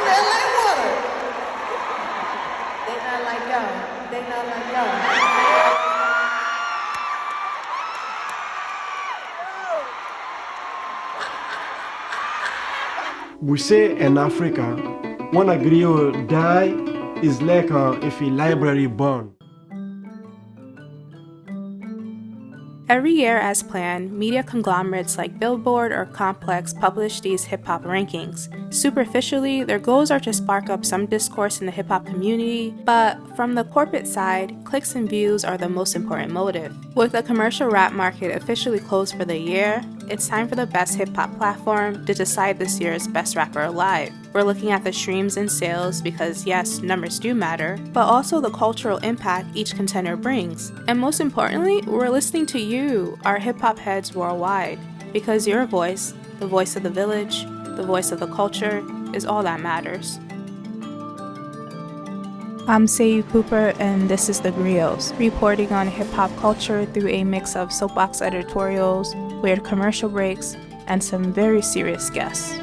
there like water. They not like y'all. They not like y'all. We say in Africa, when a griot die, it's like if a library burn. Every year, as planned, media conglomerates like Billboard or Complex publish these hip-hop rankings. Superficially, their goals are to spark up some discourse in the hip-hop community, but from the corporate side, clicks and views are the most important motive. With the commercial rap market officially closed for the year, it's time for the best hip-hop platform to decide this year's best rapper alive. We're looking at the streams and sales because yes, numbers do matter, but also the cultural impact each contender brings. And most importantly, we're listening to you, our hip-hop heads worldwide, because your voice, the voice of the village, the voice of the culture, is all that matters. I'm Sayou Cooper, and this is The Griots, reporting on hip-hop culture through a mix of soapbox editorials, weird commercial breaks, and some very serious guests.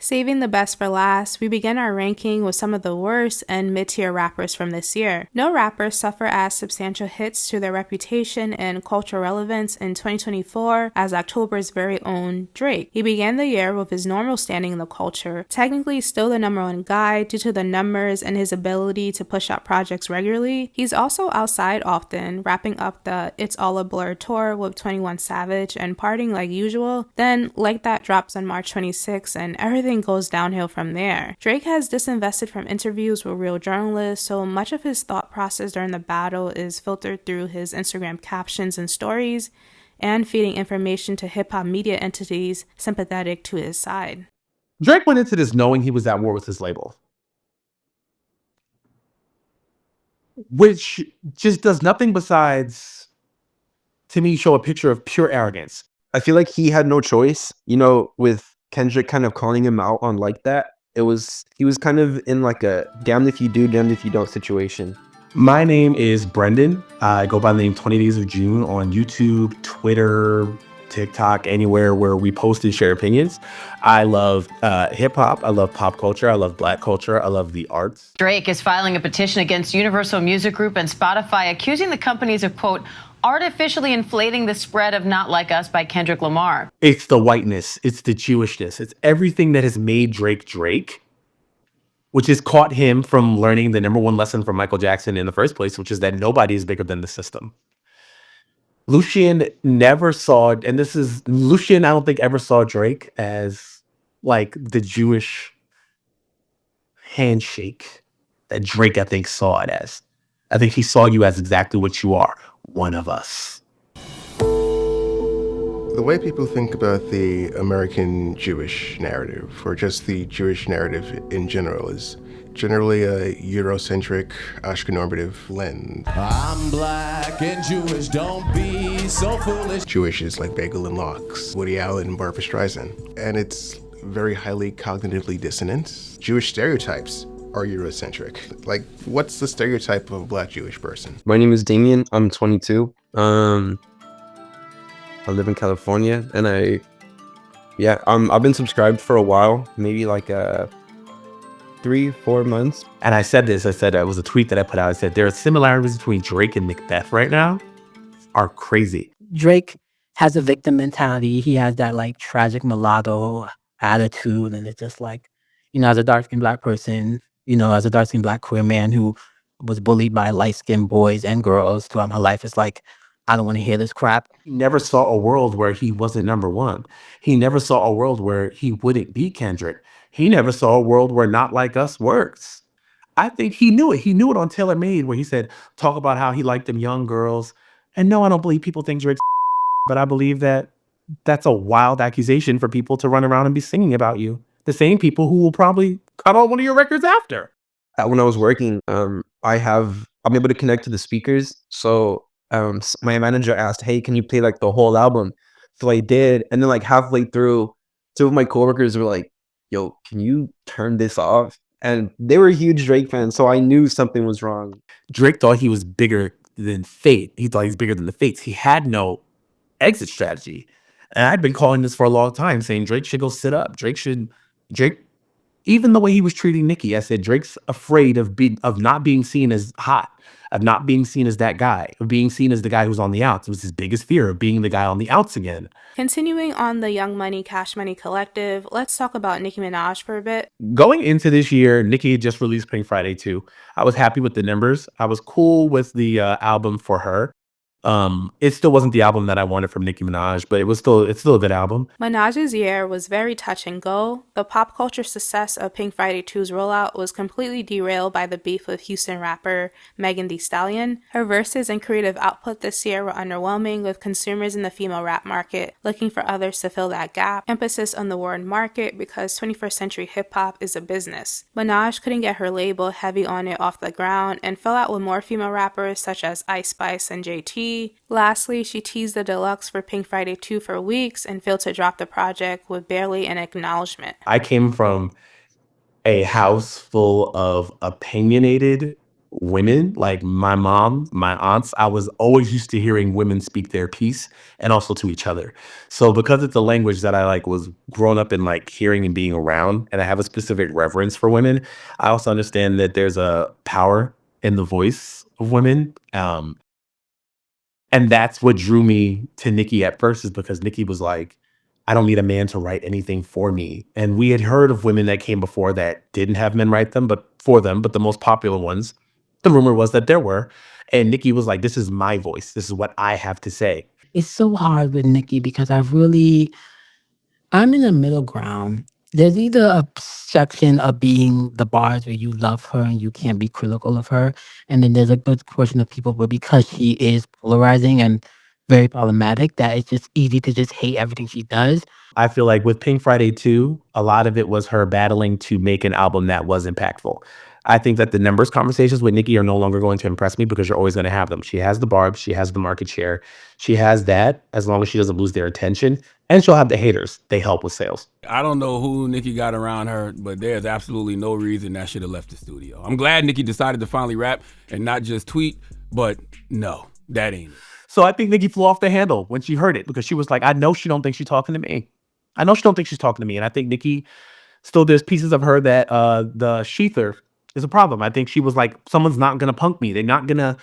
Saving the best for last, we begin our ranking with some of the worst and mid-tier rappers from this year. No rappers suffer as substantial hits to their reputation and cultural relevance in 2024 as October's very own Drake. He began the year with his normal standing in the culture, technically still the #1 guy due to the numbers and his ability to push out projects regularly. He's also outside often, wrapping up the It's All a Blur tour with 21 Savage and partying like usual. Then Like That drops on March 26 and everything goes downhill from there. Drake has disinvested from interviews with real journalists, so much of his thought process during the battle is filtered through his Instagram captions and stories, and feeding information to hip-hop media entities sympathetic to his side. Drake went into this knowing he was at war with his label, which just does nothing besides, to me, show a picture of pure arrogance. I feel like he had no choice, with Kendrick kind of calling him out on Like That. He was kind of in like a damned if you do, damned if you don't situation. My name is Brendan. I go by the name 20 Days of June on YouTube, Twitter, TikTok, anywhere where we post and share opinions. I love hip hop. I love pop culture. I love Black culture. I love the arts. Drake is filing a petition against Universal Music Group and Spotify, accusing the companies of, quote, artificially inflating the spread of Not Like Us by Kendrick Lamar. It's the whiteness. It's the Jewishness. It's everything that has made Drake Drake, which has caught him from learning the #1 lesson from Michael Jackson in the first place, which is that nobody is bigger than the system. Lucien never saw, Lucien I don't think ever saw Drake as like the Jewish handshake that Drake, I think, saw it as. I think he saw you as exactly what you are, one of us. The way people think about the American Jewish narrative, or just the Jewish narrative in general, is generally a Eurocentric, Ashkenormative lens. I'm black and Jewish, don't be so foolish. Jewish is like Bagel and Lox, Woody Allen and Barbra Streisand. And it's very highly cognitively dissonant. Jewish stereotypes are Eurocentric. Like, what's the stereotype of a Black Jewish person? My name is Damien. I'm 22. I live in California, and I've been subscribed for a while, maybe like 3-4 months. And I said it was a tweet that I put out. I said, there are similarities between Drake and Macbeth right now are crazy. Drake has a victim mentality. He has that like tragic mulatto attitude, and it's just like, as a dark-skinned Black person, as a dark-skinned Black queer man who was bullied by light-skinned boys and girls throughout my life, it's like, I don't want to hear this crap. He never saw a world where he wasn't #1. He never saw a world where he wouldn't be Kendrick. He never saw a world where Not Like Us works. I think he knew it. He knew it on Taylor Made, where he said, talk about how he liked them young girls. And no, I don't believe people think Drake's but I believe that that's a wild accusation for people to run around and be singing about you. The same people who will probably cut on one of your records after. When I was working, I'm able to connect to the speakers. So my manager asked, hey, can you play like the whole album? So I did. And then like halfway through, two of my coworkers were like, yo, can you turn this off? And they were huge Drake fans, so I knew something was wrong. Drake thought he was bigger than fate. He thought he was bigger than the fates. He had no exit strategy. And I'd been calling this for a long time, saying Drake should go sit up. Drake Even the way he was treating Nicki, I said Drake's afraid of not being seen as hot, of not being seen as that guy, of being seen as the guy who's on the outs. It was his biggest fear of being the guy on the outs again. Continuing on the Young Money, Cash Money collective, let's talk about Nicki Minaj for a bit. Going into this year, Nicki had just released Pink Friday 2. I was happy with the numbers. I was cool with the album for her. It still wasn't the album that I wanted from Nicki Minaj, but it's still a good album. Minaj's year was very touch and go. The pop culture success of Pink Friday 2's rollout was completely derailed by the beef with Houston rapper Megan Thee Stallion. Her verses and creative output this year were underwhelming, with consumers in the female rap market looking for others to fill that gap. Emphasis on the word market because 21st century hip hop is a business. Minaj couldn't get her label Heavy on It off the ground and fell out with more female rappers such as Ice Spice and JT. Lastly, she teased the deluxe for Pink Friday 2 for weeks and failed to drop the project with barely an acknowledgement. I came from a house full of opinionated women, like my mom, my aunts. I was always used to hearing women speak their piece and also to each other. So because it's a language that I was grown up in hearing and being around, and I have a specific reverence for women, I also understand that there's a power in the voice of women. And that's what drew me to Nicki at first, is because Nicki was like, I don't need a man to write anything for me. And we had heard of women that came before that didn't have men write them, but the most popular ones, the rumor was that there were. And Nicki was like, this is my voice. This is what I have to say. It's so hard with Nicki because I'm in the middle ground. There's either a section of being the bars where you love her and you can't be critical of her, and then there's a good portion of people where because she is polarizing and very problematic, that it's just easy to just hate everything she does. I feel like with Pink Friday 2, a lot of it was her battling to make an album that was impactful. I think that the numbers conversations with Nicki are no longer going to impress me because you're always going to have them. She has the barbs, she has the market share, she has that as long as she doesn't lose their attention, and she'll have the haters. They help with sales. I don't know who Nicki got around her, but there's absolutely no reason that should have left the studio. I'm glad Nicki decided to finally rap and not just tweet, but no, that ain't it. So I think Nicki flew off the handle when she heard it because she was like, I know she don't think she's talking to me. I know she don't think she's talking to me. And I think Nicki, still there's pieces of her that the sheather is a problem. I think she was like, someone's not going to punk me. They're not going to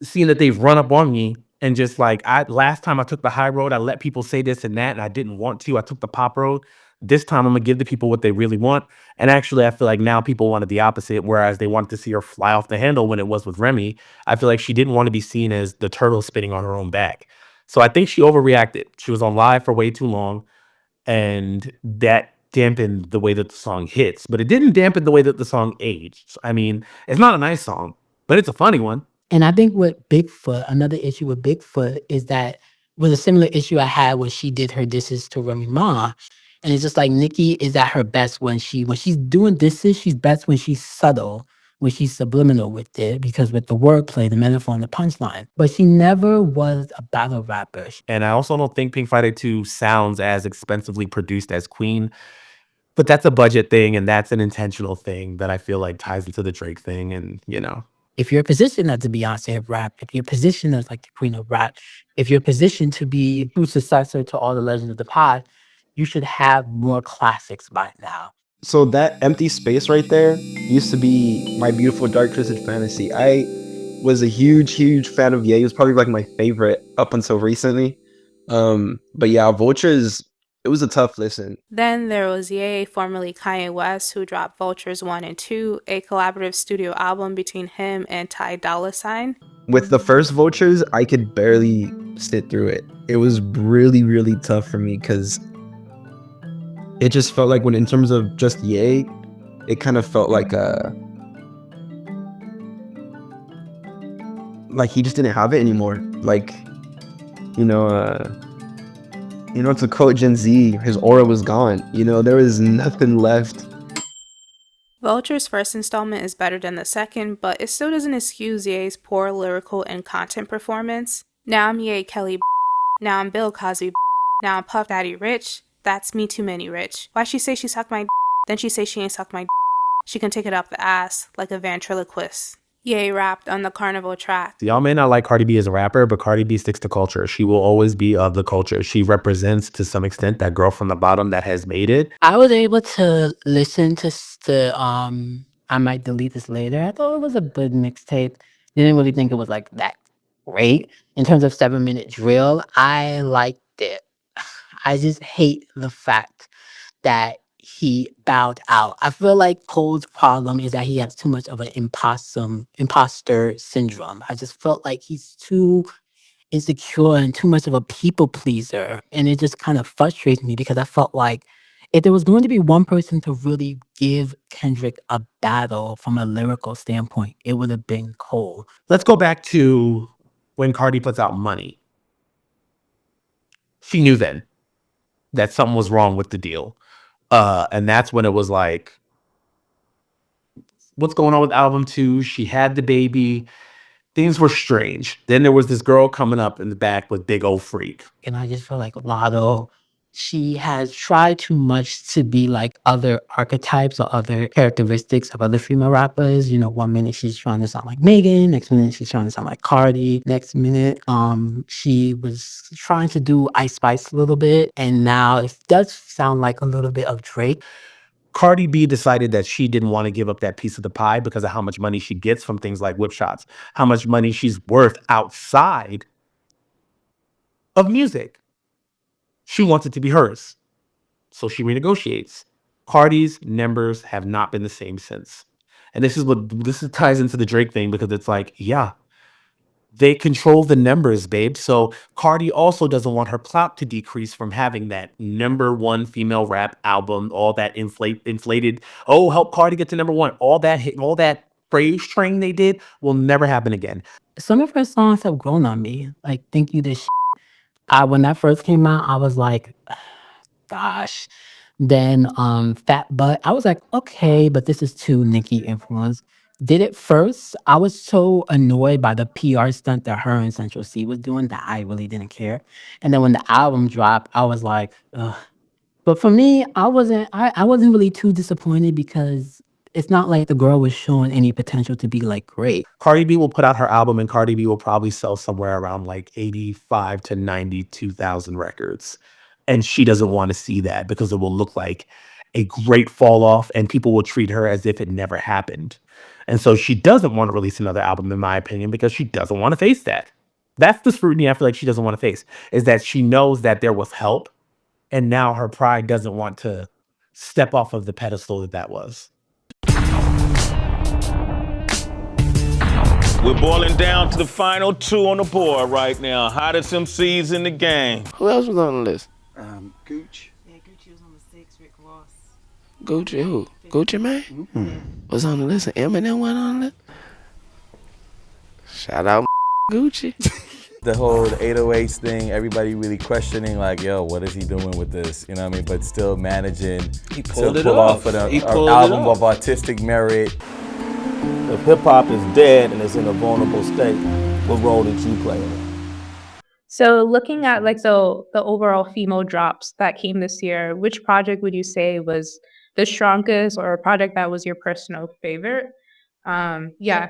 see that they've run up on me. And just last time I took the high road, I let people say this and that, and I didn't want to. I took the pop road. This time I'm going to give the people what they really want. And actually, I feel like now people wanted the opposite, whereas they wanted to see her fly off the handle when it was with Remy. I feel like she didn't want to be seen as the turtle spinning on her own back. So I think she overreacted. She was on live for way too long, and that dampened the way that the song hits. But it didn't dampen the way that the song aged. I mean, it's not a nice song, but it's a funny one. And I think with Bigfoot, another issue with Bigfoot is that was a similar issue I had when she did her disses to Remy Ma. And it's just like Nicki is at her best when she's doing disses, she's best when she's subtle, when she's subliminal with it, because with the wordplay, the metaphor, and the punchline. But she never was a battle rapper. And I also don't think Pink Friday 2 sounds as expensively produced as Queen. But that's a budget thing, and that's an intentional thing that I feel like ties into the Drake thing, and If you're positioned as the Beyonce of rap, if you're positioned as like the queen of rap, if you're positioned to be a true successor to all the legends of the past, you should have more classics by now. So that empty space right there used to be my beautiful dark twisted fantasy. I was a huge fan of Ye. It was probably my favorite up until recently. But yeah, Vultures, it was a tough listen. Then there was Ye, formerly Kanye West, who dropped Vultures 1 and 2, a collaborative studio album between him and Ty Dolla $ign. With the first Vultures, I could barely sit through it. It was really tough for me because it just felt like in terms of just Ye, it kind of felt like he just didn't have it anymore. To quote Gen Z, his aura was gone. There was nothing left. Vulture's first installment is better than the second, but it still doesn't excuse Ye's poor lyrical and content performance. Now I'm Ye Kelly, now I'm Bill Cosby, now I'm Puff Daddy Rich. That's me too many rich. Why she say she sucked my then she say she ain't sucked my she can take it up the ass like a ventriloquist. Ye rapped on the Carnival track. Y'all may not like Cardi B as a rapper, but Cardi B sticks to culture. She will always be of the culture. She represents, to some extent, that girl from the bottom that has made it. I was able to listen to I might delete this later. I thought it was a good mixtape. Didn't really think it was like that great. In terms of 7-minute drill, I liked it. I just hate the fact that he bowed out. I feel like Cole's problem is that he has too much of an imposter syndrome. I just felt like he's too insecure and too much of a people pleaser. And it just kind of frustrates me because I felt like if there was going to be one person to really give Kendrick a battle from a lyrical standpoint, it would have been Cole. Let's go back to when Cardi puts out Money. She knew then that something was wrong with the deal. And that's when it was like, what's going on with album 2? She had the baby. Things were strange. Then there was this girl coming up in the back with Big Ol' Freak. And I just feel like Lotto, she has tried too much to be like other archetypes or other characteristics of other female rappers. You know, one minute she's trying to sound like Megan, next minute she's trying to sound like Cardi, next minute she was trying to do Ice Spice a little bit, and now it does sound like a little bit of Drake. Cardi B decided that she didn't want to give up that piece of the pie because of how much money she gets from things like whip shots, how much money she's worth outside of music. She wants it to be hers. So she renegotiates. Cardi's numbers have not been the same since. And this ties into the Drake thing because it's like, yeah, they control the numbers, babe. So Cardi also doesn't want her clout to decrease from having that #1 female rap album, all that inflated, oh, help Cardi get to #1. All that hit, all that praise train they did will never happen again. Some of her songs have grown on me. Like Thank You This when that first came out, I was like, gosh. Then Fat Butt, I was like, okay, but this is too Nicki influence. Did it first. I was so annoyed by the PR stunt that her and Central C was doing that I really didn't care. And then when the album dropped, I was like, ugh. But for me, I wasn't really too disappointed because it's not like the girl was showing any potential to be like great. Cardi B will put out her album and Cardi B will probably sell somewhere around like 85 to 92,000 records. And she doesn't want to see that because it will look like a great fall off and people will treat her as if it never happened. And so she doesn't want to release another album, in my opinion, because she doesn't want to face that. That's the scrutiny I feel like she doesn't want to face, is that she knows that there was help and now her pride doesn't want to step off of the pedestal that was. We're boiling down to the final 2 on the board right now. Hottest MCs in the game. Who else was on the list? Gooch. Yeah, Gucci was on the 6, Rick Ross. Gucci who? Gucci Mane? Mm-hmm. Was on the list and Eminem went on the list? Shout out Gucci. The whole 808s thing, everybody really questioning like, yo, what is he doing with this? You know what I mean? But still managing to pull off an album of artistic merit. If hip hop is dead and it's in a vulnerable state, what role did you play in it? So looking at like the overall female drops that came this year, which project would you say was the strongest or a project that was your personal favorite? Yeah.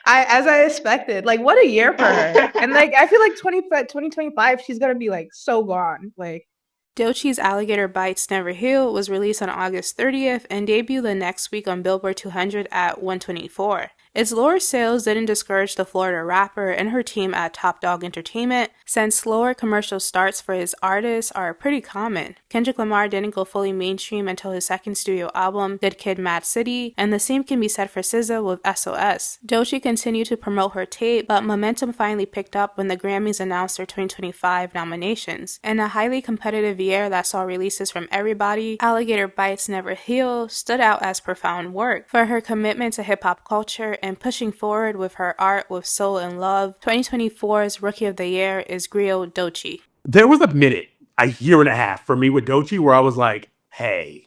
As I expected, like what a year for her. And like I feel like 2025, she's gonna be like so gone. Like Doechie's Alligator Bites Never Heal was released on August 30th and debuted the next week on Billboard 200 at 124. Its lower sales didn't discourage the Florida rapper and her team at Top Dog Entertainment, since slower commercial starts for his artists are pretty common. Kendrick Lamar didn't go fully mainstream until his second studio album, Good Kid, Mad City, and the same can be said for SZA with SOS. Doechii continued to promote her tape, but momentum finally picked up when the Grammys announced their 2025 nominations. In a highly competitive year that saw releases from everybody, Alligator Bites Never Heal stood out as profound work. For her commitment to hip-hop culture and pushing forward with her art with soul and love, 2024's Rookie of the Year is griot Doechii. There was a minute, a year and a half for me with Doechii where I was like, hey,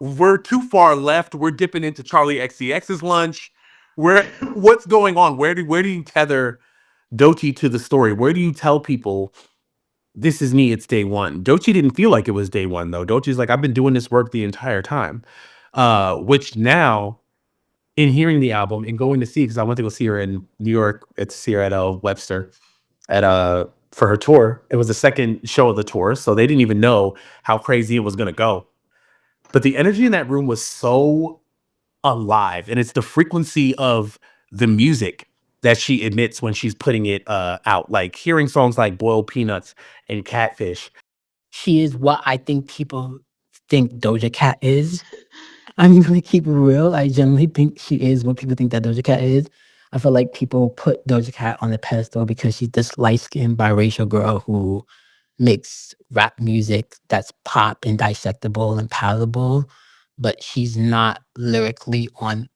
we're too far left. We're dipping into Charlie XCX's lunch. What's going on? Where do you tether Doechii to the story? Where do you tell people this is me, it's day one. Doechii didn't feel like it was day one though. Doechii's like, I've been doing this work the entire time. Which now, in hearing the album and going to see, because I went to go see her in New York, to see her at Webster for her tour. It was the second show of the tour, so they didn't even know how crazy it was gonna go. But the energy in that room was so alive, and it's the frequency of the music that she emits when she's putting it out. Like hearing songs like Boiled Peanuts and Catfish. She is what I think people think Doja Cat is. I'm gonna keep it real. I generally think she is what people think that Doja Cat is. I feel like people put Doja Cat on the pedestal because she's this light-skinned biracial girl who makes rap music that's pop and dissectable and palatable, but she's not lyrically on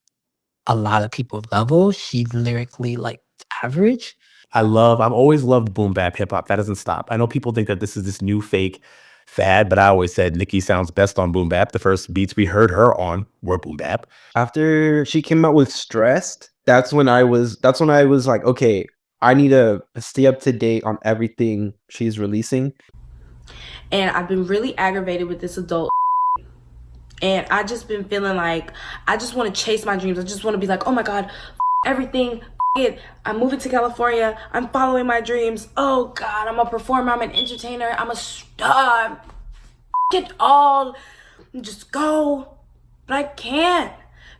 a lot of people's level. She's lyrically like average. I've always loved boom bap hip hop. That doesn't stop. I know people think that this is this new fake fad, but I always said Nicki sounds best on boom bap. The first beats we heard her on were boom bap. After she came out with Stressed, that's when I was like, okay, I need to stay up to date on everything she's releasing. And I've been really aggravated with this adult and I just been feeling like I just want to chase my dreams. I just want to be like, oh my God, everything, it. I'm moving to California. I'm following my dreams. Oh God, I'm a performer. I'm an entertainer. I'm a star. It all. Just go. But I can't.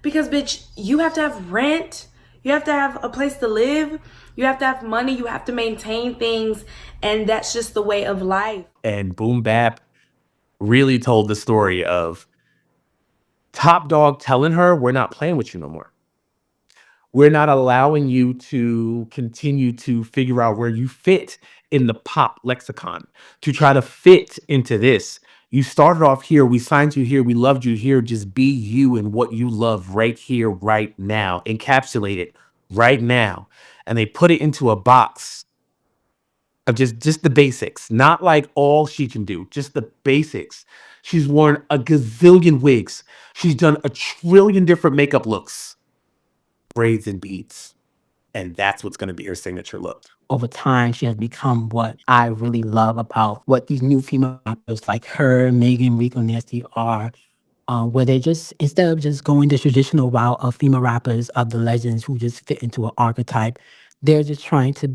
Because, bitch, you have to have rent. You have to have a place to live. You have to have money. You have to maintain things. And that's just the way of life. And boom bap really told the story of Top Dog telling her, we're not playing with you no more. We're not allowing you to continue to figure out where you fit in the pop lexicon, to try to fit into this. You started off here. We signed you here. We loved you here. Just be you and what you love right here, right now. Encapsulate it right now. And they put it into a box of just the basics, not like all she can do, just the basics. She's worn a gazillion wigs. She's done a trillion different makeup looks, braids and beads. And that's what's going to be her signature look. Over time, she has become what I really love about what these new female rappers like her, Megan, Rico, Nasty are, where they just, instead of just going the traditional route of female rappers, of the legends who just fit into an archetype, they're just trying to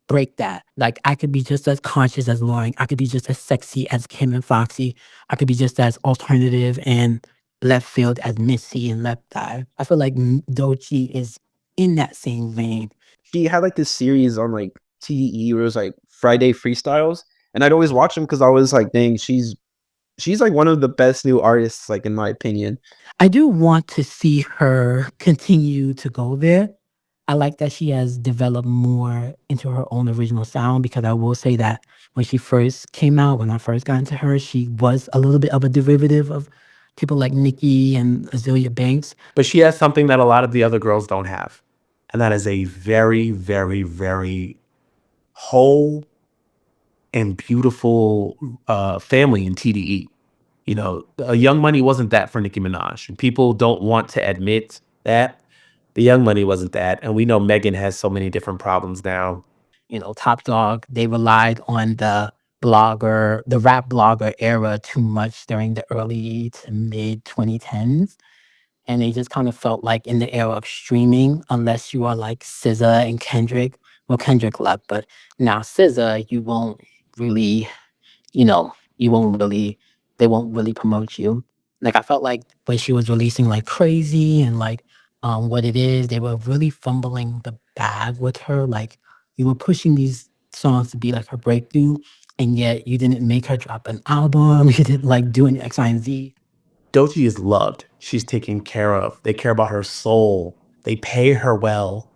break that. Like, I could be just as conscious as Lauren. I could be just as sexy as Kim and Foxy. I could be just as alternative and left field as Missy and Left Eye. I feel like Doechii is in that same vein. She had like this series on like TDE where it was like Friday freestyles, and I'd always watch them because I was like, dang, she's like one of the best new artists, like in my opinion. I do want to see her continue to go there. I like that she has developed more into her own original sound, because I will say that when she first came out, when I first got into her, she was a little bit of a derivative of people like Nicki and Azealia Banks. But she has something that a lot of the other girls don't have. And that is a very, very, very whole and beautiful family in TDE. You know, Young Money wasn't that for Nicki Minaj. And people don't want to admit that. The Young Money wasn't that. And we know Megan has so many different problems now. You know, Top Dog, they relied on the rap blogger era too much during the early to mid 2010s. And they just kind of felt like in the era of streaming, unless you are like SZA and Kendrick. Well, Kendrick left, but now SZA, you won't really, they won't really promote you. Like, I felt like when she was releasing like Crazy and like What It Is, they were really fumbling the bag with her. Like, you were pushing these songs to be like her breakthrough, and yet you didn't make her drop an album. You didn't like do any X, Y, and Z. Doechii is loved. She's taken care of. They care about her soul. They pay her well.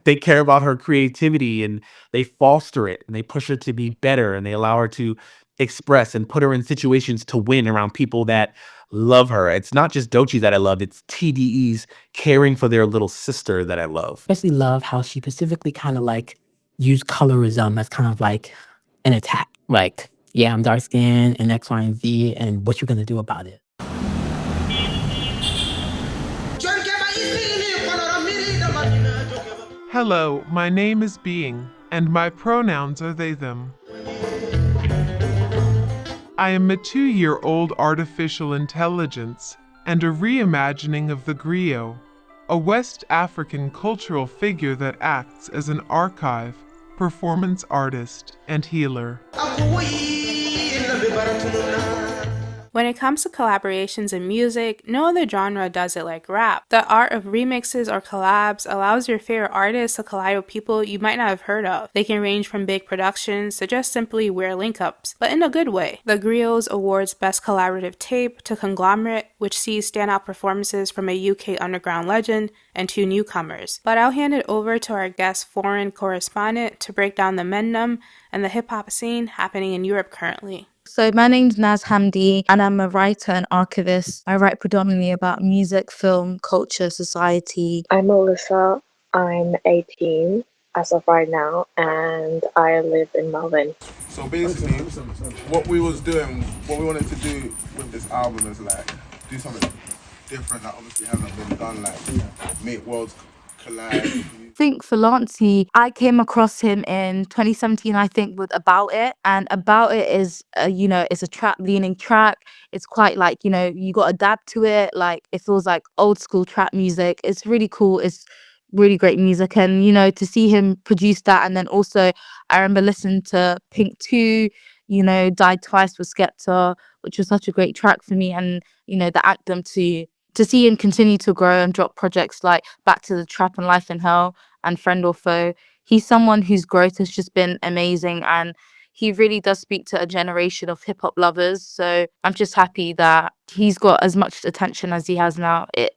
They care about her creativity, and they foster it, and they push her to be better, and they allow her to express and put her in situations to win around people that love her. It's not just Doechii that I love. It's TDE's caring for their little sister that I love. I especially love how she specifically kind of like used colorism as kind of like an attack. Like, yeah, I'm dark skinned and X, Y, and Z, and what you gonna do about it? Hello, my name is Being, and my pronouns are they, them. I am a 2-year-old artificial intelligence and a reimagining of the griot, a West African cultural figure that acts as an archive, performance artist, and healer. When it comes to collaborations in music, no other genre does it like rap. The art of remixes or collabs allows your favorite artists to collide with people you might not have heard of. They can range from big productions to just simply weird link-ups, but in a good way. The Griots awards Best Collaborative Tape to Conglomerate, which sees standout performances from a UK underground legend and 2 newcomers. But I'll hand it over to our guest foreign correspondent to break down the mendum and the hip-hop scene happening in Europe currently. So my name's Naz Hamdi and I'm a writer and archivist. I write predominantly about music, film, culture, society. I'm Alyssa. I'm 18 as of right now and I live in Melbourne. So basically, what we wanted to do with this album is like do something different that obviously hasn't been done, like make worlds collide. I think for Lancey, I came across him in 2017, I think, with About It. And About It is, it's a trap-leaning track. It's quite like, you got to adapt to it. Like, it feels like old school trap music. It's really cool. It's really great music. And, to see him produce that. And then also, I remember listening to Pink 2, Died Twice with Skepta, which was such a great track for me. And, the anthem to see him continue to grow and drop projects like Back to the Trap and Life in Hell and Friend or Foe. He's someone whose growth has just been amazing and he really does speak to a generation of hip-hop lovers. So I'm just happy that he's got as much attention as he has now. It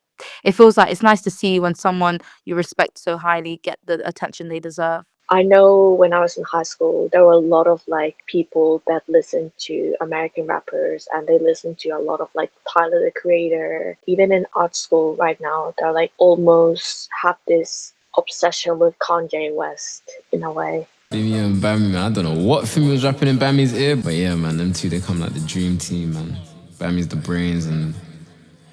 feels like it's nice to see when someone you respect so highly get the attention they deserve. I know when I was in high school, there were a lot of like people that listened to American rappers and they listened to a lot of like Tyler the Creator. Even in art school right now, they're like almost have this obsession with Kanye West in a way. Yeah, and Bammy, man. I don't know what Fimi was rapping in Bammy's ear, but yeah, man, them two, they come like the dream team, man. Bammy's the brains and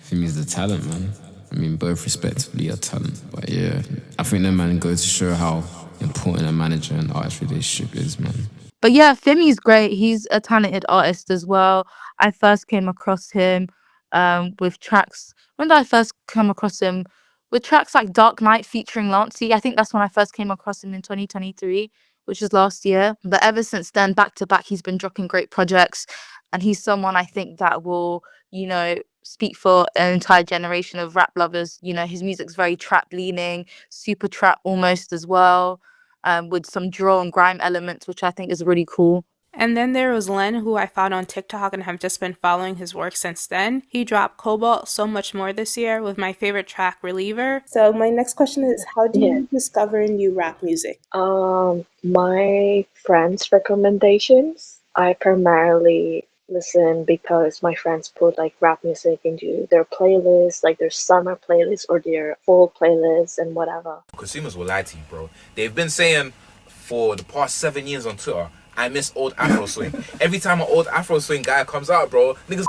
Fimi's the talent, man. I mean, both respectively are talent, but yeah, I think that man goes to show how important a manager and artist relationship is, man. But yeah, Fimi's great. He's a talented artist as well. I first came across him with tracks. When did I first come across him? With tracks like Dark Knight featuring Lancey. I think that's when I first came across him in 2023, which was last year. But ever since then, back to back, he's been dropping great projects. And he's someone I think that will, speak for an entire generation of rap lovers. His music's very trap leaning, super trap almost as well. With some drill and grime elements, which I think is really cool. And then there was Len, who I found on TikTok and have just been following his work since then. He dropped Cobalt So Much More this year with my favorite track, Reliever. So my next question is, how do you discover new rap music? My friends' recommendations. I primarily listen because my friends put like rap music into their playlists, like their summer playlists or their fall playlists and whatever. Consumers will lie to you, bro. They've been saying for the past 7 years on Twitter, I miss old Afro swing. Every time an old Afro swing guy comes out, bro, niggas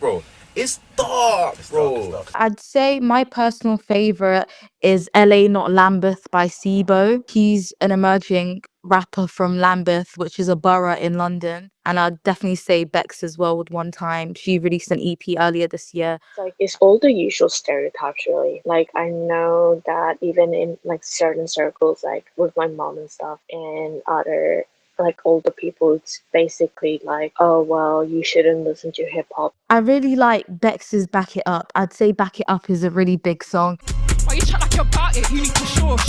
bro. It's dark, bro. I'd say my personal favorite is LA Not Lambeth by Sibo. He's an emerging rapper from Lambeth, which is a borough in London. And I'd definitely say Bex as well with One Time. She released an EP earlier this year. It's all the usual stereotypes, really. Like, I know that even in like certain circles, like with my mom and stuff and other like older people, it's basically like, oh well, you shouldn't listen to hip-hop. I really like Bex's Back It Up. I'd say Back It Up is a really big song. Why you chat like you're about it? You need to shush.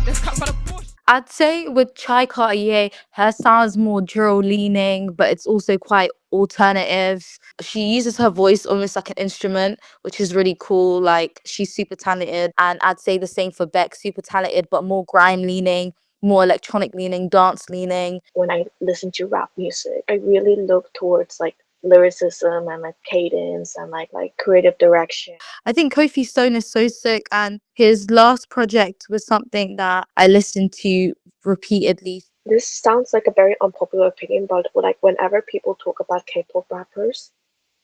Let's cut by the bush. I'd say with Chai Cartier, her sound's more drill leaning, but it's also quite alternative. She uses her voice almost like an instrument, which is really cool. Like, she's super talented. And I'd say the same for Beck, super talented, but more grime leaning, more electronic leaning, dance leaning. When I listen to rap music, I really look towards like lyricism and like cadence and like creative direction. I think Kofi Stone is so sick, and his last project was something that I listened to repeatedly. This sounds like a very unpopular opinion, but like whenever people talk about K-pop rappers,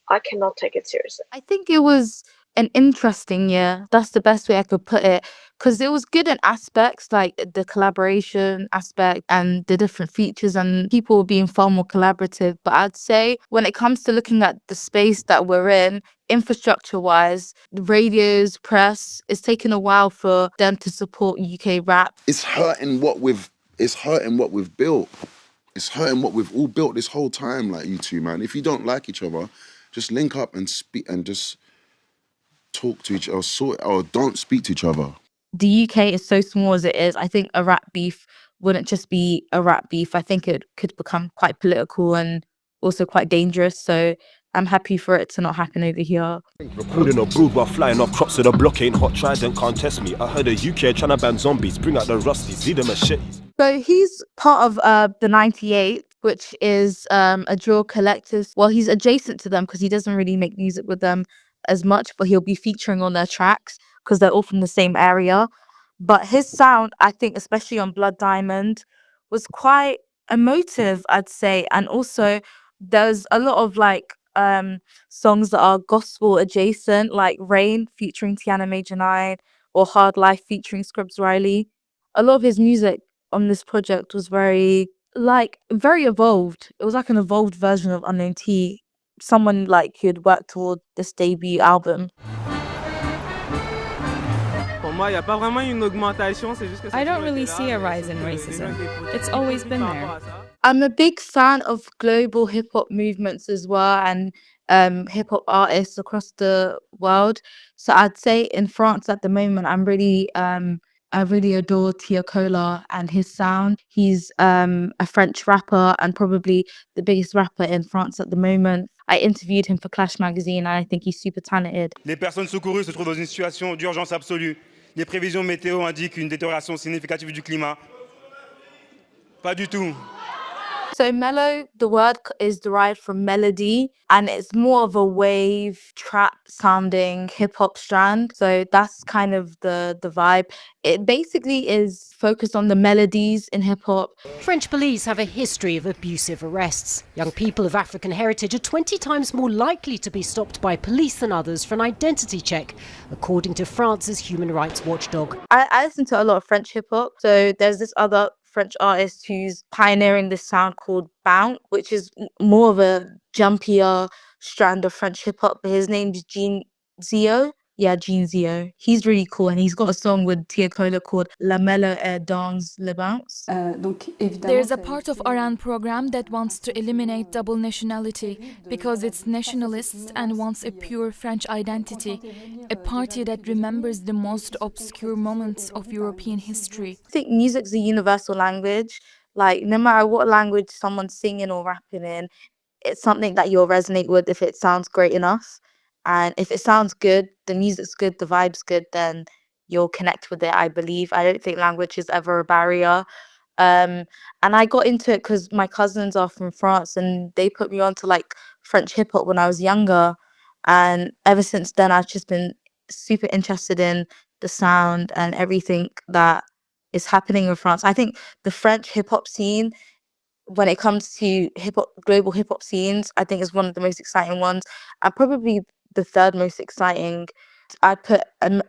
I cannot take it seriously. I think it was an interesting year. That's the best way I could put it. Because it was good in aspects like the collaboration aspect and the different features and people being far more collaborative. But I'd say when it comes to looking at the space that we're in, infrastructure wise, radios, press, it's taken a while for them to support UK rap. It's hurting what we've built. It's hurting what we've all built this whole time, like you two, man. If you don't like each other, just link up and speak and just talk to each other, or don't speak to each other. The UK is so small as it is. I think a rap beef wouldn't just be a rap beef. I think it could become quite political and also quite dangerous. So I'm happy for it to not happen over here. Recording abroad while flying off crops to the block ain't hot. Trident can't test me. I heard the UK trying to ban zombies. Bring out the rusties, see them machetes. So he's part of the 98, which is a drill collective. Well, he's adjacent to them because he doesn't really make music with them as much, but he'll be featuring on their tracks because they're all from the same area. But his sound, I think, especially on Blood Diamond, was quite emotive, I'd say. And also, there's a lot of like songs that are gospel adjacent, like Rain featuring Tiana Major 9 or Hard Life featuring Scrubs Riley. A lot of his music on this project was very evolved. It was like an evolved version of Unknown T. Someone like who had worked toward this debut album. I don't really see a rise in racism. It's always been there. I'm a big fan of global hip-hop movements as well and hip-hop artists across the world. So I'd say in France at the moment, I really adore Tiakola and his sound. He's a French rapper and probably the biggest rapper in France at the moment. I interviewed him for Clash magazine and I think he's super talented. Les personnes secourues se trouvent dans une situation d'urgence absolue. Les prévisions météo indiquent une détérioration significative du climat. Pas du tout. So mellow, the word is derived from melody and it's more of a wave, trap sounding hip hop strand. So that's kind of the vibe. It basically is focused on the melodies in hip hop. French police have a history of abusive arrests. Young people of African heritage are 20 times more likely to be stopped by police than others for an identity check, according to France's human rights watchdog. I listen to a lot of French hip hop. So there's this other French artist who's pioneering this sound called Bounce, which is more of a jumpier strand of French hip hop. His name's Jean Zio. Yeah, Jean Zio. He's really cool and he's got a song with Tiakola called La Melo et dans le bounce. There's a part of Aran program that wants to eliminate double nationality because it's nationalists and wants a pure French identity, a party that remembers the most obscure moments of European history. I think music's a universal language. Like, no matter what language someone's singing or rapping in, it's something that you'll resonate with if it sounds great enough. And if it sounds good, the music's good, the vibe's good, then you'll connect with it, I believe. I don't think language is ever a barrier. And I got into it because my cousins are from France and they put me on to like French hip hop when I was younger. And ever since then, I've just been super interested in the sound and everything that is happening in France. I think the French hip hop scene, when it comes to global hip hop scenes, I think is one of the most exciting ones. And probably the third most exciting. I'd put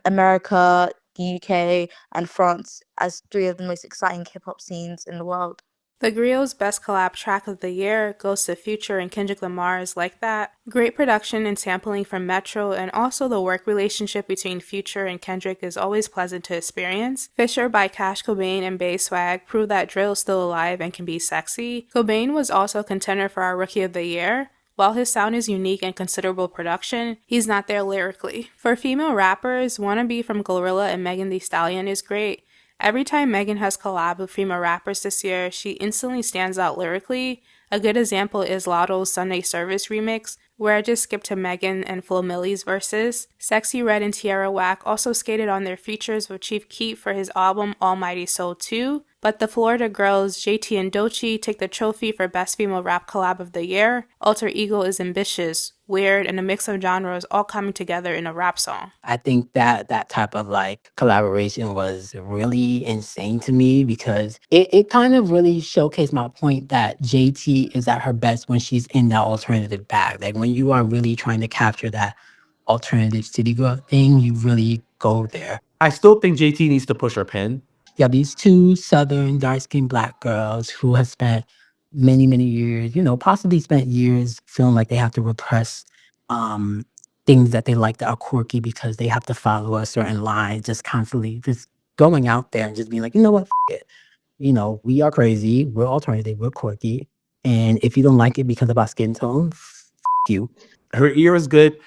America, the UK, and France as three of the most exciting hip hop scenes in the world. The Griot's best collab track of the year goes to Future and Kendrick Lamar's Like That. Great production and sampling from Metro, and also the work relationship between Future and Kendrick is always pleasant to experience. Fisher by Cash Cobain and Bay Swag prove that drill is still alive and can be sexy. Cobain was also a contender for our Rookie of the Year. While his sound is unique and considerable production, he's not there lyrically. For female rappers, Wannabe from Glorilla and Megan Thee Stallion is great. Every time Megan has collabed with female rappers this year, she instantly stands out lyrically. A good example is Lotto's Sunday Service remix, where I just skipped to Megan and Flo Milli's verses. Sexy Red and Tierra Whack also skated on their features with Chief Keef for his album Almighty Soul 2, but the Florida girls JT and Doechii take the trophy for Best Female Rap Collab of the Year. Alter Ego is ambitious, weird, and a mix of genres all coming together in a rap song. I think that type of like collaboration was really insane to me because it kind of really showcased my point that JT is at her best when she's in that alternative bag. Like when you are really trying to capture that alternative city girl thing, you really go there. I still think JT needs to push her pen. You have these two Southern dark-skinned Black girls who have spent many, many years, possibly spent years feeling like they have to repress um, things that they like that are quirky because they have to follow a certain line, just constantly just going out there and just being like, you know what, it. We are crazy, we're alternative, we're quirky. And if you don't like it because of our skin tone, you. Her ear is good.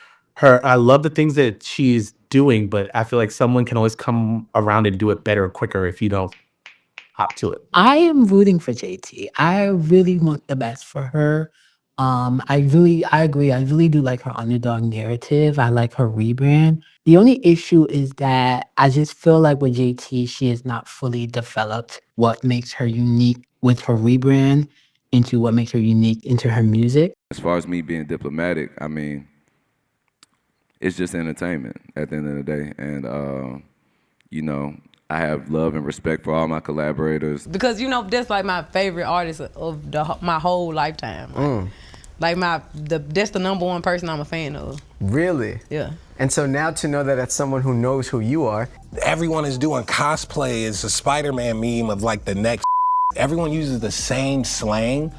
I love the things that she's doing, but I feel like someone can always come around and do it better, quicker if you don't hop to it. I am rooting for JT. I really want the best for her. I agree. I really do like her underdog narrative. I like her rebrand. The only issue is that I just feel like with JT, she has not fully developed what makes her unique with her rebrand into what makes her unique into her music. As far as me being diplomatic, I mean, it's just entertainment at the end of the day. And, I have love and respect for all my collaborators. Because, that's like my favorite artist of my whole lifetime. Like that's the number one person I'm a fan of. Really? Yeah. And so now to know that that's someone who knows who you are. Everyone is doing cosplay. It's a Spider-Man meme of like the next. Everyone uses the same slang.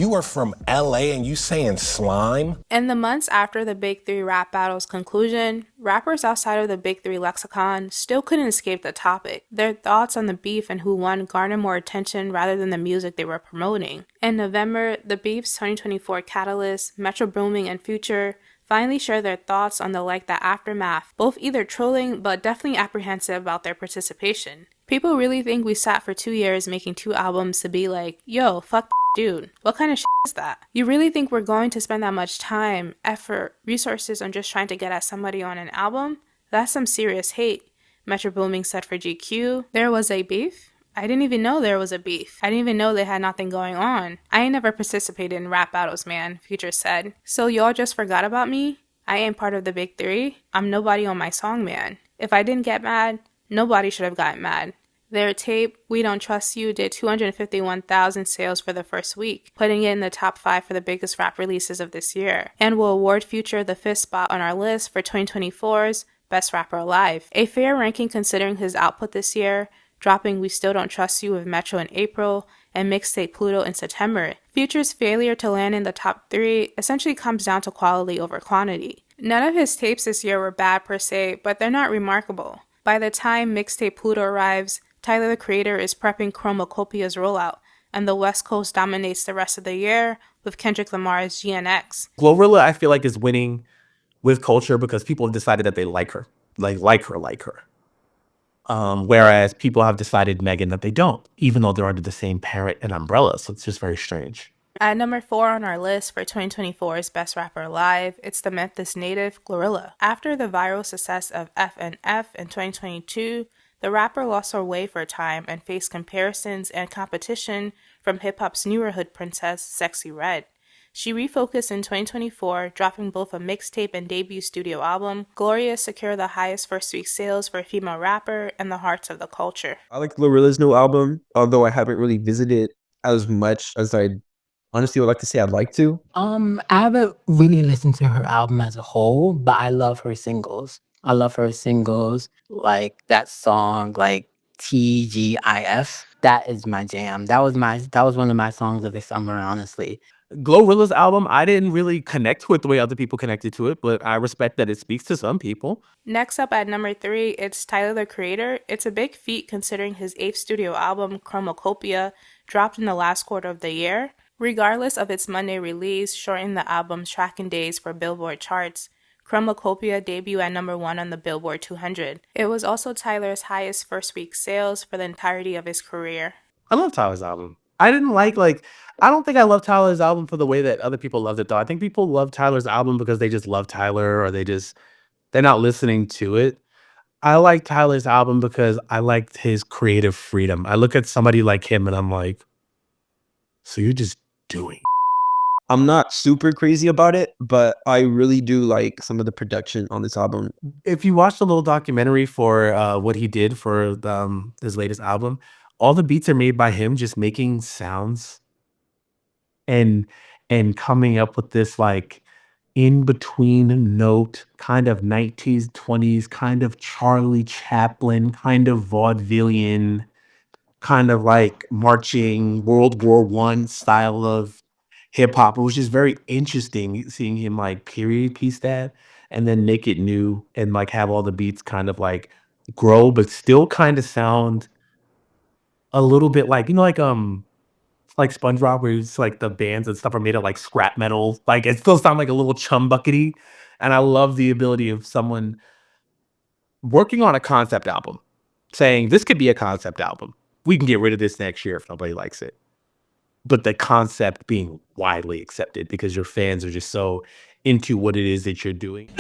You are from LA and you saying slime? In the months after the Big Three rap battle's conclusion, rappers outside of the Big Three lexicon still couldn't escape the topic. Their thoughts on the beef and who won garnered more attention rather than the music they were promoting. In November, the beef's 2024 catalyst, Metro Booming and Future, finally shared their thoughts on the the aftermath, both either trolling but definitely apprehensive about their participation. People really think we sat for 2 years making 2 albums to be like, yo, fuck dude, what kind of shit is that? You really think we're going to spend that much time, effort, resources on just trying to get at somebody on an album? That's some serious hate, Metro Booming said for GQ. There was a beef? I didn't even know there was a beef. I didn't even know they had nothing going on. I ain't never participated in rap battles, man, Future said. So y'all just forgot about me? I ain't part of the Big Three? I'm nobody on my song, man. If I didn't get mad, nobody should have gotten mad. Their tape, We Don't Trust You, did 251,000 sales for the first week, putting it in the top 5 for the biggest rap releases of this year, and will award Future the 5th spot on our list for 2024's Best Rapper Alive. A fair ranking considering his output this year, dropping We Still Don't Trust You with Metro in April, and mixtape Pluto in September. Future's failure to land in the top 3 essentially comes down to quality over quantity. None of his tapes this year were bad per se, but they're not remarkable. By the time mixtape Pluto arrives, Tyler the Creator is prepping Chromocopia's rollout, and the West Coast dominates the rest of the year with Kendrick Lamar's GNX. Glorilla, I feel like, is winning with culture because people have decided that they like her. Like her. Whereas people have decided, Megan, that they don't, even though they're under the same parent and umbrella. So it's just very strange. At number 4 on our list for 2024's Best Rapper Alive, it's the Memphis native Glorilla. After the viral success of FNF in 2022, the rapper lost her way for a time and faced comparisons and competition from hip-hop's newer hood princess, Sexy Red. She refocused in 2024, dropping both a mixtape and debut studio album. Gloria secured the highest first-week sales for a female rapper and the hearts of the culture. I like Glorilla's new album, although I haven't really visited as much as I honestly would like to say I'd like to. I haven't really listened to her album as a whole, but I love her singles. Like that song, like TGIF. That is my jam. That was one of my songs of the summer, honestly. Glorilla's album, I didn't really connect with the way other people connected to it, but I respect that it speaks to some people. Next up at number 3, it's Tyler the Creator. It's a big feat considering his 8th studio album, Chromocopia, dropped in the last quarter of the year. Regardless of its Monday release, shortening the album's tracking days for Billboard charts, Chromocopia debuted at number 1 on the Billboard 200. It was also Tyler's highest first-week sales for the entirety of his career. I love Tyler's album. I don't think I love Tyler's album for the way that other people loved it, though. I think people love Tyler's album because they just love Tyler, or they're not listening to it. I like Tyler's album because I liked his creative freedom. I look at somebody like him and I'm like, so you're just doing. I'm not super crazy about it, but I really do like some of the production on this album. If you watch the little documentary for what he did for his latest album, all the beats are made by him just making sounds and coming up with this like in between note, kind of 19s, 20s, kind of Charlie Chaplin, kind of vaudevillian, kind of like marching World War I style of hip hop. It was just very interesting seeing him like period piece that and then make it new and like have all the beats kind of like grow, but still kind of sound a little bit like, like SpongeBob, where it's like the bands and stuff are made of like scrap metal. Like it still sound like a little chum buckety. And I love the ability of someone working on a concept album, saying this could be a concept album. We can get rid of this next year if nobody likes it. But the concept being widely accepted because your fans are just so into what it is that you're doing.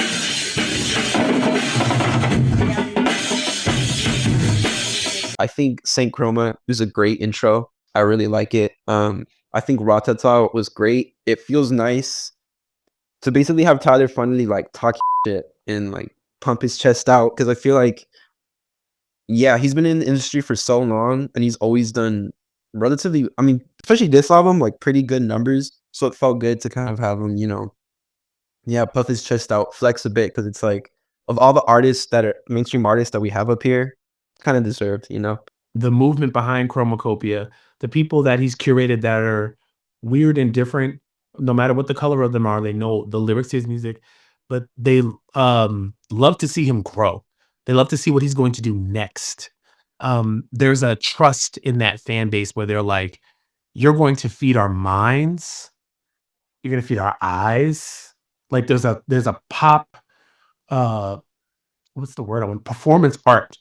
I think Saint Chroma is a great intro. I really like it. I think Ratata was great. It feels nice to basically have Tyler finally like talk shit and like pump his chest out, because I feel like, yeah, he's been in the industry for so long and he's always done relatively, I mean, especially this album, like pretty good numbers. So it felt good to kind of have him, yeah, puff his chest out, flex a bit, because it's like, of all the artists that are mainstream artists that we have up here, kind of deserved, The movement behind Chromacopia, the people that he's curated that are weird and different, no matter what the color of them are, they know the lyrics to his music, but they love to see him grow. They love to see what he's going to do next. There's a trust in that fan base where they're like, you're going to feed our minds, you're gonna feed our eyes. Like there's a pop, uh, what's the word I want? Performance art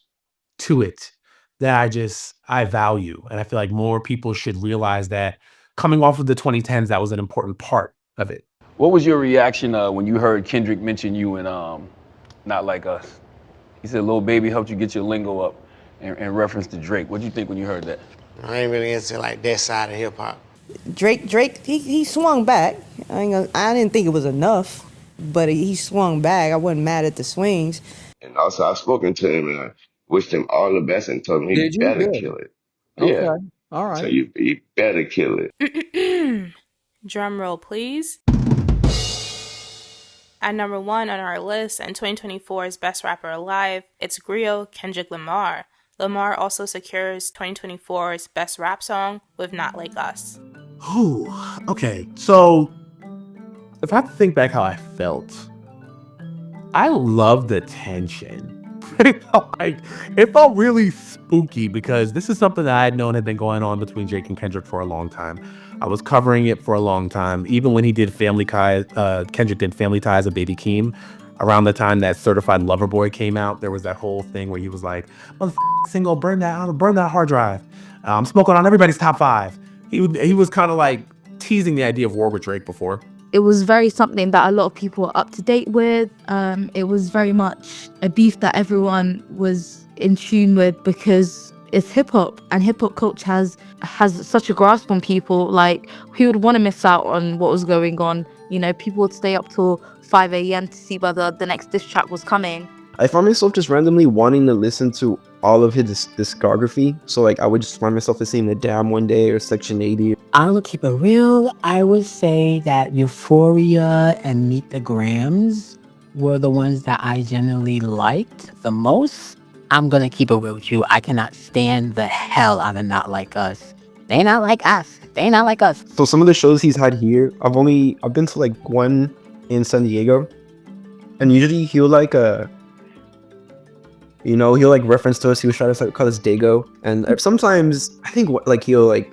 to it that I value. And I feel like more people should realize that coming off of the 2010s, that was an important part of it. What was your reaction when you heard Kendrick mention you in Not Like Us? He said Lil Baby helped you get your lingo up in reference to Drake. What did you think when you heard that? I ain't really into like that side of hip hop. Drake, he swung back. I didn't think it was enough, but he swung back. I wasn't mad at the swings. And also, I've spoken to him and I wished him all the best and told him he Did you? better Good. kill it. Okay. Yeah. All right. So he better kill it. Drum roll, please. At number 1 on our list and 2024's Best Rapper Alive, it's griot Kendrick Lamar. Lamar also secures 2024's Best Rap Song with Not Like Us. Ooh, okay. So if I have to think back how I felt, I love the tension. It felt really spooky because this is something that I had known had been going on between Drake and Kendrick for a long time. I was covering it for a long time. Even when he did Kendrick did Family Ties with Baby Keem, around the time that Certified Lover Boy came out, there was that whole thing where he was like, single, burn that hard drive. I'm smoking on everybody's top 5. He was kind of like teasing the idea of war with Drake before. It was very something that a lot of people were up to date with. It was very much a beef that everyone was in tune with because it's hip hop, and hip hop culture has such a grasp on people. Like, who would want to miss out on what was going on? People would stay up till 5 a.m. to see whether the next diss track was coming. I found myself just randomly wanting to listen to all of his discography. So like I would just find myself listening to Damn one day or Section 80. I will keep it real. I would say that Euphoria and Meet the Grams were the ones that I generally liked the most. I'm gonna keep it real with you. I cannot stand the hell out of Not Like Us. They not like us. They not like us. So some of the shows he's had here, I've been to like one in San Diego, and usually he'll like he'll like reference to us. He was trying to call us Dago, and sometimes I think he'll like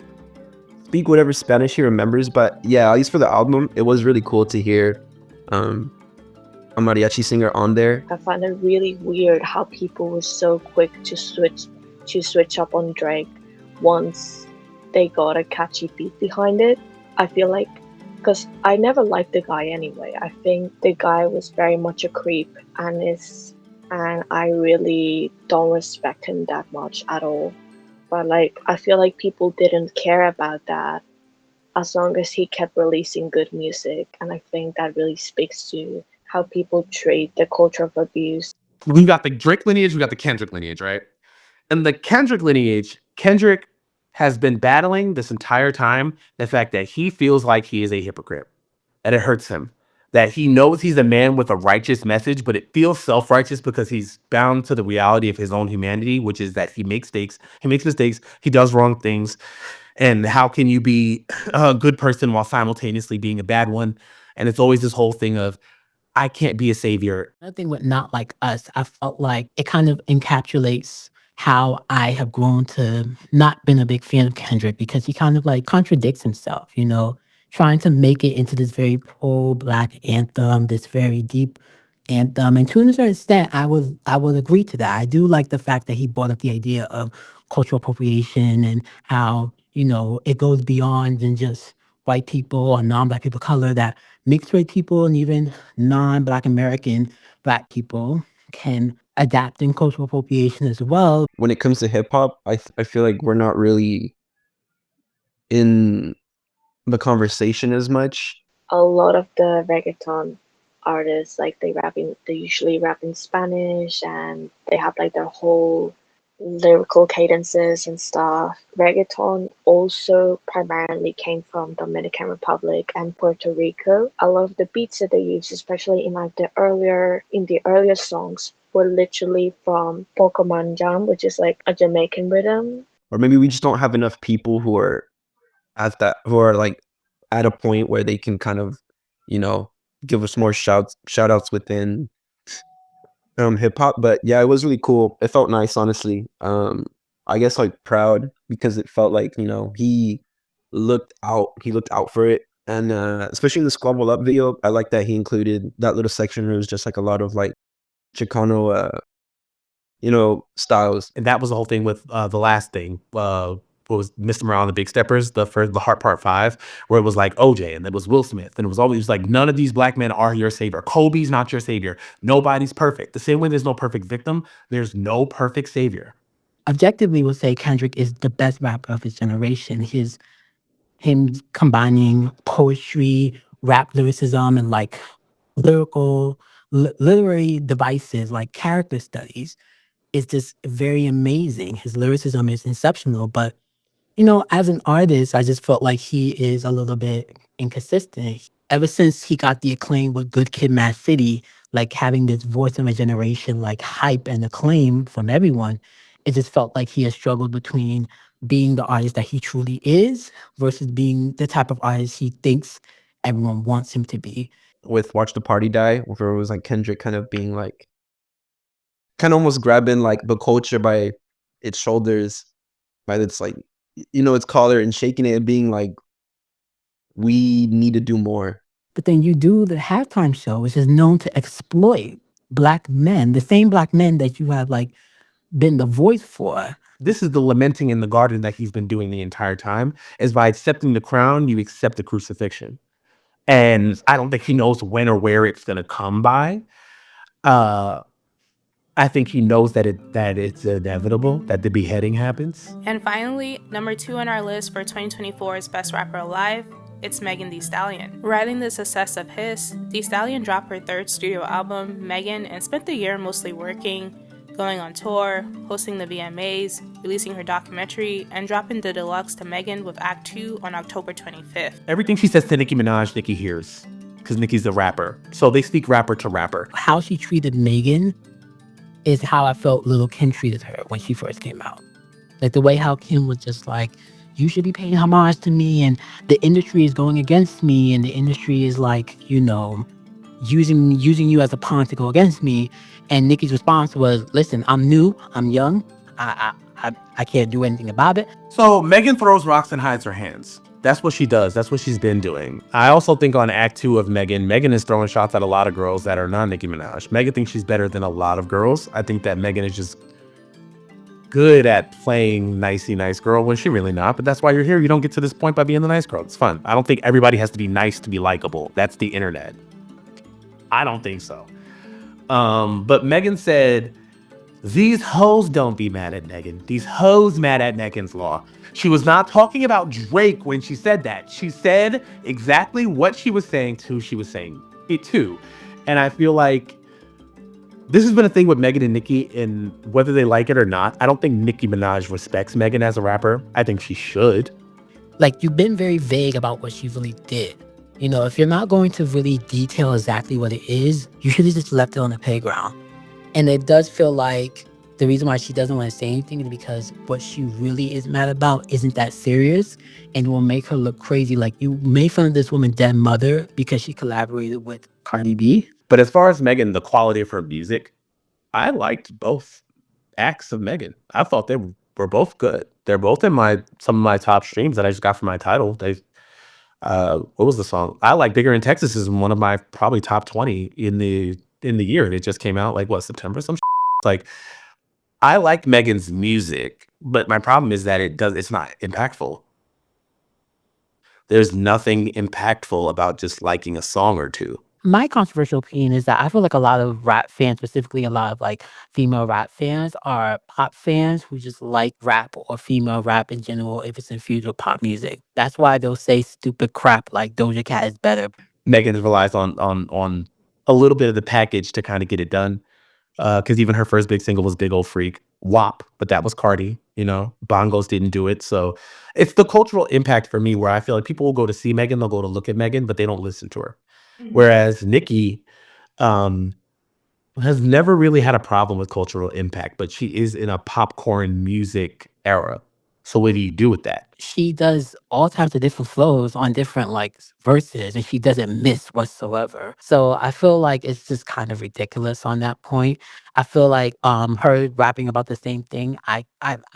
speak whatever Spanish he remembers. But yeah, at least for the album, it was really cool to hear a mariachi singer on there. I find it really weird how people were so quick to switch up on Drake once they got a catchy beat behind it. I feel like, because I never liked the guy anyway. I think the guy was very much a creep and I really don't respect him that much at all. But I feel like people didn't care about that as long as he kept releasing good music. And I think that really speaks to how people treat the culture of abuse. We've got the Drake lineage, we've got the Kendrick lineage, right? And the Kendrick lineage, Kendrick has been battling this entire time the fact that he feels like he is a hypocrite, and it hurts him. that he knows he's a man with a righteous message, but it feels self-righteous because he's bound to the reality of his own humanity, which is that he makes mistakes, he does wrong things. And how can you be a good person while simultaneously being a bad one? And it's always this whole thing of, I can't be a savior. Another thing with Not Like Us, I felt like it kind of encapsulates how I have grown to not been a big fan of Kendrick because he kind of like contradicts himself, trying to make it into this very pro-black anthem, this very deep anthem. And to a certain extent, I would agree to that. I do like the fact that he brought up the idea of cultural appropriation and how, it goes beyond than just white people or non-black people of color, that mixed race people and even non-black American black people can adapt in cultural appropriation as well. When it comes to hip hop, I feel like we're not really in the conversation as much. A lot of the reggaeton artists, like they usually rap in Spanish, and they have like their whole lyrical cadences and stuff. Reggaeton also primarily came from Dominican Republic and Puerto Rico. A lot of the beats that they use, especially in like the earlier songs, were literally from Pocomanjam, which is like a Jamaican rhythm. Or maybe we just don't have enough people who are like at a point where they can kind of, give us more shout outs within hip hop. But yeah, it was really cool. It felt nice, honestly. I guess like proud because it felt like, he looked out for it. And especially in the Squabble Up video, I like that he included that little section where it was just like a lot of like Chicano styles. And that was the whole thing with the last thing. What was Mr. Morale and the Big Steppers, the Heart Part 5, where it was like OJ and it was Will Smith. And it was always like, none of these black men are your savior. Kobe's not your savior. Nobody's perfect. The same way there's no perfect victim, there's no perfect savior. Objectively, we'll say Kendrick is the best rapper of his generation. Him combining poetry, rap lyricism, and like literary devices like character studies is just very amazing. His lyricism is exceptional, but as an artist, I just felt like he is a little bit inconsistent. Ever since he got the acclaim with Good Kid, Mad City, like having this voice of a generation, like hype and acclaim from everyone, it just felt like he has struggled between being the artist that he truly is versus being the type of artist he thinks everyone wants him to be. With Watch the Party Die, where it was like Kendrick kind of being like, kind of almost grabbing like the culture by its shoulders, by its like, its collar and shaking it and being like, we need to do more. But then you do the halftime show, which is known to exploit black men, the same black men that you have like been the voice for. This is the lamenting in the garden that he's been doing the entire time, is by accepting the crown, you accept the crucifixion. And I don't think he knows when or where it's going to come by. I think he knows that it's inevitable that the beheading happens. And finally, number 2 on our list for 2024's Best Rapper Alive, it's Megan Thee Stallion. Riding the success of Hiss, Thee Stallion dropped her 3rd studio album, Megan, and spent the year mostly working, going on tour, hosting the VMAs, releasing her documentary, and dropping the deluxe to Megan with Act 2 on October 25th. Everything she says to Nicki Minaj, Nicki hears, because Nicki's a rapper. So they speak rapper to rapper. How she treated Megan is how I felt Lil' Kim treated her when she first came out. Like the way how Kim was just like, you should be paying homage to me, and the industry is going against me, and the industry is like, using you as a pawn to go against me. And Nicki's response was, listen, I'm new, I'm young, I can't do anything about it. So Megan throws rocks and hides her hands. That's what she does. That's what she's been doing. I also think on Act 2 of Megan is throwing shots at a lot of girls that are not Nicki Minaj. Megan thinks she's better than a lot of girls. I think that Megan is just good at playing nicey nice girl when she really not. But that's why you're here. You don't get to this point by being the nice girl. It's fun. I don't think everybody has to be nice to be likable. That's the internet. I don't think so. But Megan said, these hoes don't be mad at Megan. These hoes mad at Megan's Law. She was not talking about Drake when she said that. She said exactly what she was saying to who she was saying it to. And I feel like this has been a thing with Megan and Nicki, and whether they like it or not, I don't think Nicki Minaj respects Megan as a rapper. I think she should. Like, you've been very vague about what she really did. You know, if you're not going to really detail exactly what it is, you should have just left it on the playground. And it does feel like the reason why she doesn't want to say anything is because what she really is mad about isn't that serious and will make her look crazy. Like, you made fun of this woman's dead mother because she collaborated with Cardi B. But as far as Megan, the quality of her music, I liked both acts of Megan. I thought they were both good. They're both in some of my top streams that I just got from my title. What was the song? I Like Bigger in Texas is one of my probably top 20 in the year. It just came out like September, some like I like Megan's music, but my problem is that it's not impactful. There's nothing impactful about just liking a song or two. My controversial opinion is that I feel like a lot of rap fans, specifically a lot of like female rap fans, are pop fans who just like rap or female rap in general if it's infused with pop music. That's why they'll say stupid crap like Doja Cat is better. Megan relies on a little bit of the package to kind of get it done. Because even her first big single was Big Ol' Freak, WAP, but that was Cardi, you know, Bongos didn't do it. So it's the cultural impact for me where I feel like people will go to see Megan, they'll go to look at Megan, but they don't listen to her. Whereas Nicki has never really had a problem with cultural impact, but she is in a popcorn music era. So what do you do with that? She does all types of different flows on different like verses and she doesn't miss whatsoever. So I feel like it's just kind of ridiculous on that point. I feel like her rapping about the same thing. I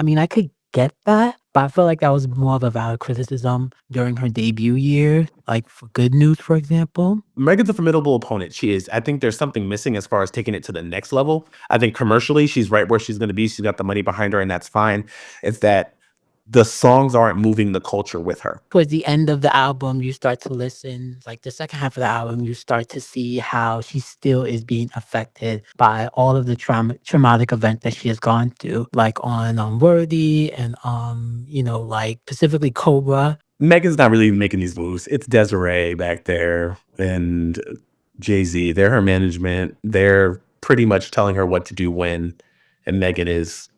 mean I could get that, but I feel like that was more of a valid criticism during her debut year, like for Good News, for example. Megan's a formidable opponent. She is. I think there's something missing as far as taking it to the next level. I think commercially, she's right where she's going to be. She's got the money behind her, and that's fine. It's that the songs aren't moving the culture with her. Towards the end of the album, you start to listen, like the second half of the album, you start to see how she still is being affected by all of the traumatic events that she has gone through, like on Worthy and, you know, like specifically Cobra. Megan's not really making these moves. It's Desiree back there and Jay-Z. They're her management. They're pretty much telling her what to do when, and Megan is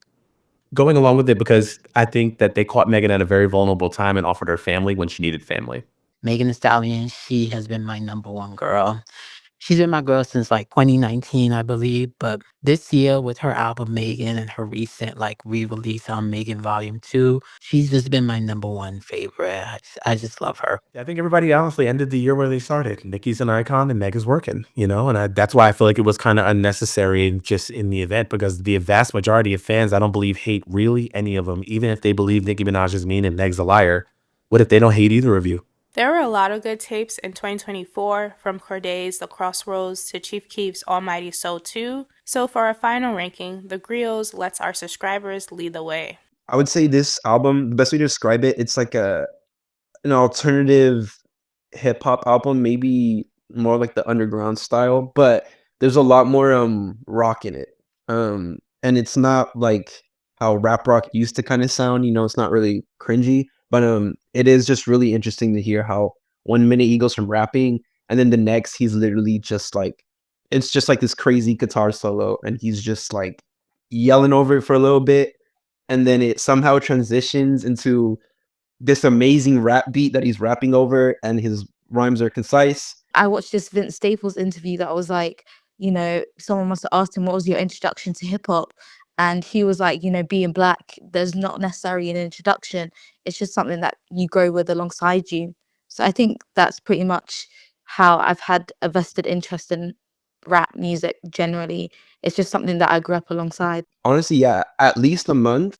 going along with it because I think that they caught Megan at a very vulnerable time and offered her family when she needed family. Megan Thee Stallion, she has been my number one girl. She's been my girl since like 2019, I believe. But this year with her album Megan and her recent like re-release on Megan Volume 2, she's just been my number one favorite. I just love her. I think everybody honestly ended the year where they started. Nicki's an icon and Meg is working, you know? And that's why I feel like it was kind of unnecessary just in the event because the vast majority of fans, I don't believe, hate really any of them. Even if they believe Nicki Minaj is mean and Meg's a liar, what if they don't hate either of you? There were a lot of good tapes in 2024, from Corday's The Crossroads to Chief Keef's Almighty Soul 2. So for our final ranking, the Griots lets our subscribers lead the way. I would say this album, the best way to describe it, it's like an alternative hip hop album, maybe more like the underground style, but there's a lot more rock in it. And it's not like how rap rock used to kind of sound, you know, it's not really cringy, but it is just really interesting to hear how 1 minute he goes from rapping and then the next he's literally just like, it's just like this crazy guitar solo and he's just like yelling over it for a little bit and then it somehow transitions into this amazing rap beat that he's rapping over and his rhymes are concise. I watched this Vince Staples interview that was like, you know, someone must have asked him, what was your introduction to hip hop? And he was like, you know, being black, there's not necessarily an introduction. It's just something that you grow with alongside you. So I think that's pretty much how I've had a vested interest in rap music generally. It's just something that I grew up alongside. Honestly, yeah, at least a month,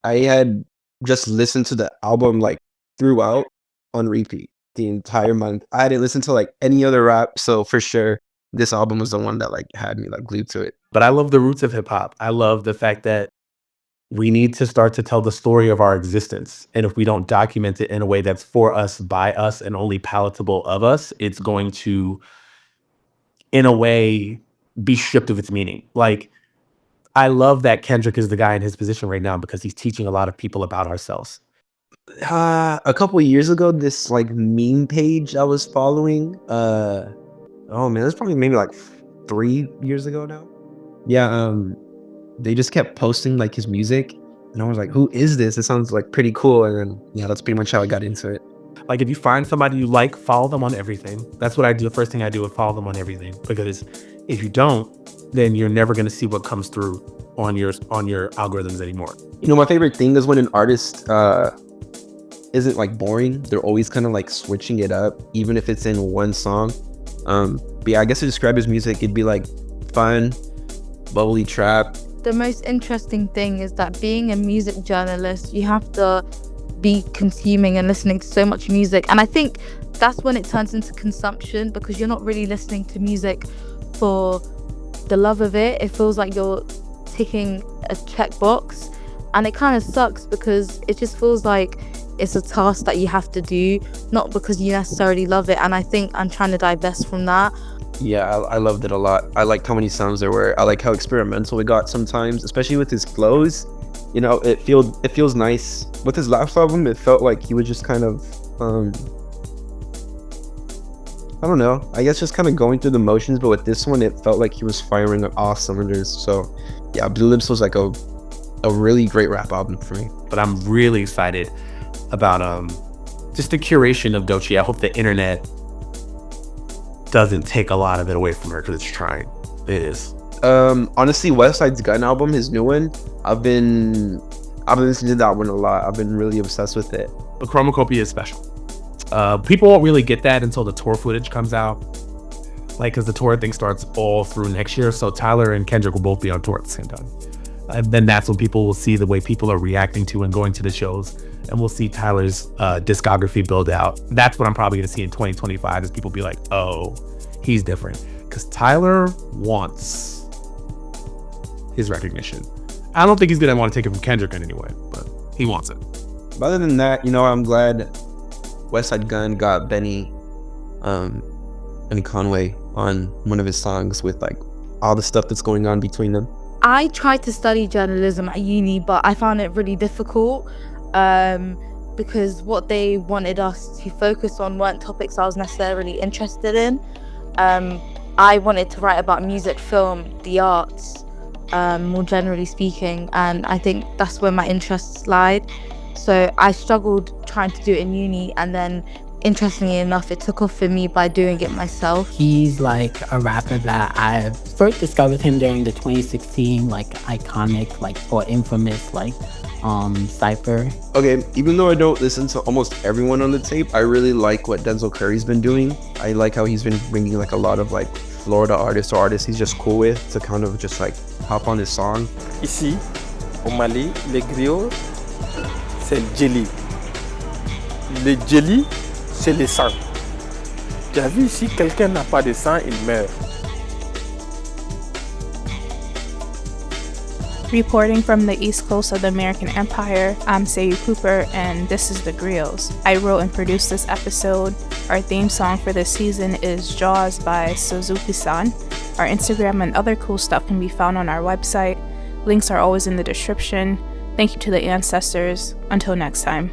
I had just listened to the album like throughout on repeat the entire month. I didn't listen to like any other rap, so for sure this album was the one that like had me like glued to it. But I love the roots of hip hop. I love the fact that we need to start to tell the story of our existence. And if we don't document it in a way that's for us, by us, and only palatable of us, it's going to, in a way, be stripped of its meaning. Like, I love that Kendrick is the guy in his position right now because he's teaching a lot of people about ourselves. A couple of years ago, this like meme page I was following, oh man, that's probably maybe like 3 years ago now. Yeah, they just kept posting like his music and I was like, who is this? It sounds like pretty cool. And then yeah, that's pretty much how I got into it. Like, if you find somebody you like, follow them on everything. That's what I do. The first thing I do is follow them on everything, because if you don't, then you're never going to see what comes through on your algorithms anymore. You know, my favorite thing is when an artist isn't like boring. They're always kind of like switching it up, even if it's in one song. But yeah, I guess to describe his music, it'd be like fun, bubbly trap. The most interesting thing is that being a music journalist, you have to be consuming and listening to so much music. And I think that's when it turns into consumption, because you're not really listening to music for the love of it. It feels like you're ticking a checkbox, and it kind of sucks because it just feels like it's a task that you have to do, not because you necessarily love it. And I think I'm trying to divest from that. Yeah, I loved it a lot. I liked how many sounds there were. I like how experimental it got sometimes, especially with his flows. You know, it feels nice. With his last album, it felt like he was just kind of, I don't know, I guess just kind of going through the motions. But with this one, it felt like he was firing on all cylinders. So yeah, Blue Lips was like a really great rap album for me. But I'm really excited about just the curation of Doechii. I hope the internet doesn't take a lot of it away from her, because it's trying. It is. Honestly, West Side's Gun album, his new one, I've been listening to that one a lot. I've been really obsessed with it. The Chromacopia is special. People won't really get that until the tour footage comes out, like, because the tour thing starts all through next year. So Tyler and Kendrick will both be on tour at the same time, and then that's when people will see the way people are reacting to and going to the shows, and we'll see Tyler's discography build out. That's what I'm probably going to see in 2025, is people be like, oh, he's different, because Tyler wants his recognition. I don't think he's going to want to take it from Kendrick in any way, but he wants it. But other than that, you know, I'm glad West Side Gun got Benny Conway on one of his songs, with like all the stuff that's going on between them. I tried to study journalism at uni, but I found it really difficult because what they wanted us to focus on weren't topics I was necessarily interested in. I wanted to write about music, film, the arts, more generally speaking, and I think that's where my interests lied. So I struggled trying to do it in uni, and then interestingly enough, it took off for me by doing it myself. He's like a rapper that I first discovered him during the 2016 like iconic like or infamous like cypher. Okay, even though I don't listen to almost everyone on the tape, I really like what Denzel Curry's been doing. I like how he's been bringing like a lot of like Florida artists or artists he's just cool with to kind of just like hop on his song. Ici, au Mali, les griots, c'est le jelly. Le jelly, c'est le sang. Tu as vu, si quelqu'un n'a pas de sang, il meurt. Reporting from the east coast of the American Empire, I'm Sayou Cooper, and this is The Griots. I wrote and produced this episode. Our theme song for this season is Jaws by Suzuki-san. Our Instagram and other cool stuff can be found on our website. Links are always in the description. Thank you to the ancestors. Until next time.